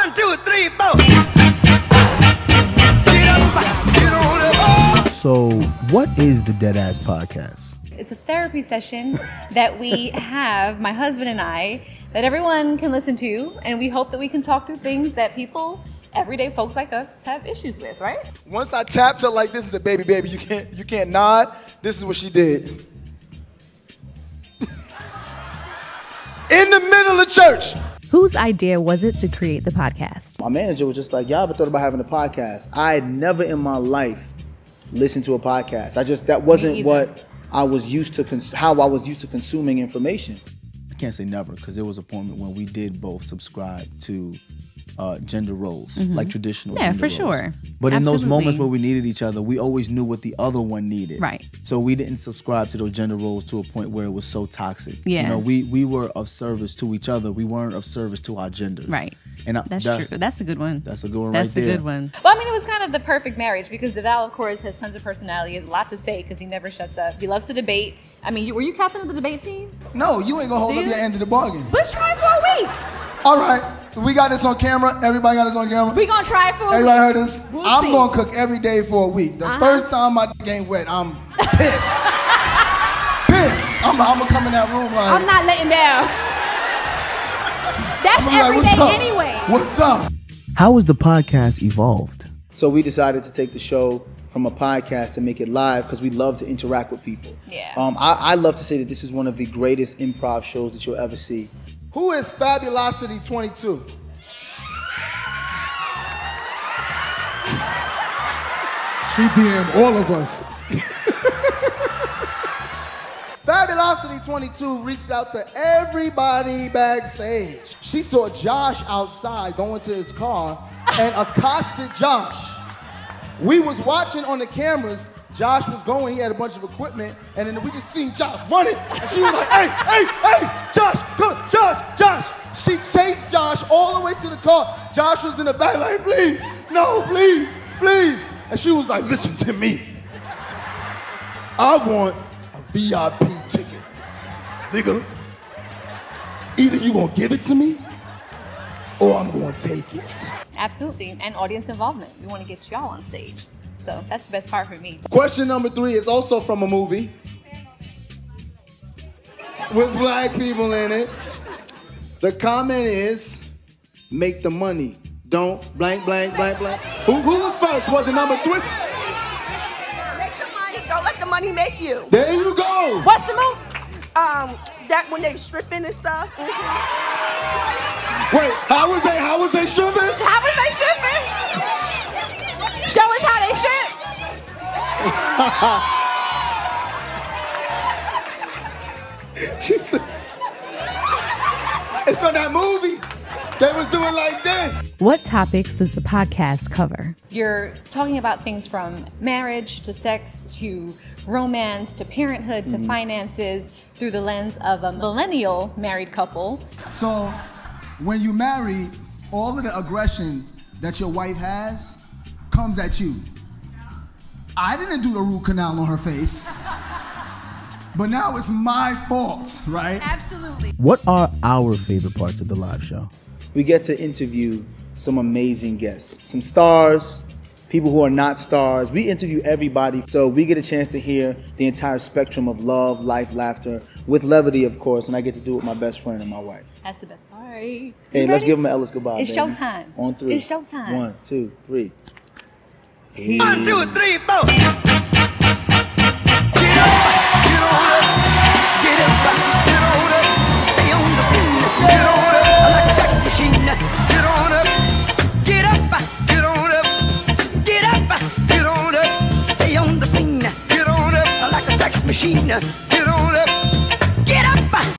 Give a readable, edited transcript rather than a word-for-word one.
1, 2, 3, 4. Get up, get on up. So, what is the Deadass Podcast? It's a therapy session that we have, my husband and I, that everyone can listen to, and we hope that we can talk through things that people, everyday folks like us, have issues with, right? Once I tapped her like this is a baby, you can't nod. This is what she did. In the middle of church. Whose idea was it to create the podcast? My manager was just like, y'all ever thought about having a podcast? I had never in my life listened to a podcast. That wasn't what I was used to, how I was used to consuming information. I can't say never, because there was a point when we did both subscribe to gender roles, like traditional gender roles. Yeah, for sure. But in those moments where we needed each other, we always knew what the other one needed. Right. So we didn't subscribe to those gender roles to a point where it was so toxic. Yeah. You know, we were of service to each other. We weren't of service to our genders. Right. And That's true. That's a good one. That's a good one right there. That's a good one. Well, I mean, it was kind of the perfect marriage because Devale, of course, has tons of personality, has a lot to say because he never shuts up. He loves to debate. I mean, were you captain of the debate team? No, you ain't gonna hold up your end of the bargain. Let's try it for a week. All right, we got this on camera. Everybody got this on camera. We're gonna try it for a week. Everybody heard this? We'll I'm see. gonna cook every day for a week. The first time my dick ain't wet, I'm pissed. Pissed. I'm gonna come in that room like. I'm not letting down. That's every day anyway. What's up? How has the podcast evolved? So we decided to take the show from a podcast to make it live because we love to interact with people. Yeah. I love to say that this is one of the greatest improv shows that you'll ever see. Who is Fabulosity 22? She DM'd all of us. Fabulosity 22 reached out to everybody backstage. She saw Josh outside going to his car and accosted Josh. We was watching on the cameras. Josh was going, he had a bunch of equipment, and then we just seen Josh running. And she was like, hey, Josh, come on, Josh. She chased Josh all the way to the car. Josh was in the back like, please, no, please. And she was like, listen to me. I want a VIP ticket. Nigga, either you gonna give it to me, or I'm gonna take it. Absolutely, and audience involvement. We want to get y'all on stage. So that's the best part for me. Question number 3 is also from a movie with black people in it. The comment is, make the money. Don't blank. Who was first? Was it number 3? Make the money. Don't let the money make you. There you go. What's the move? That when they stripping and stuff. Wait, how was they stripping? How was they shipping? Show us how they ship. She said, it's from that movie. They was doing like this. What topics does the podcast cover? You're talking about things from marriage to sex to romance to parenthood to finances through the lens of a millennial married couple. So, when you marry, all of the aggression that your wife has comes at you. I didn't do the root canal on her face, but now it's my fault, right? Absolutely. What are our favorite parts of the live show? We get to interview some amazing guests, some stars, people who are not stars. We interview everybody, so we get a chance to hear the entire spectrum of love, life, laughter, with levity, of course, and I get to do it with my best friend and my wife. That's the best part. Hey, let's give them an Ellis goodbye. It's baby. showtime. On 3. It's showtime. 1, 2, 3. 1, 2, 3, 4. Get up, get on up. Get up, get on up. Stay on the scene. Get on up like a sex machine. Get on up. Get up, get on up. Get up, get on up. Stay on the scene. Get on up like a sex machine.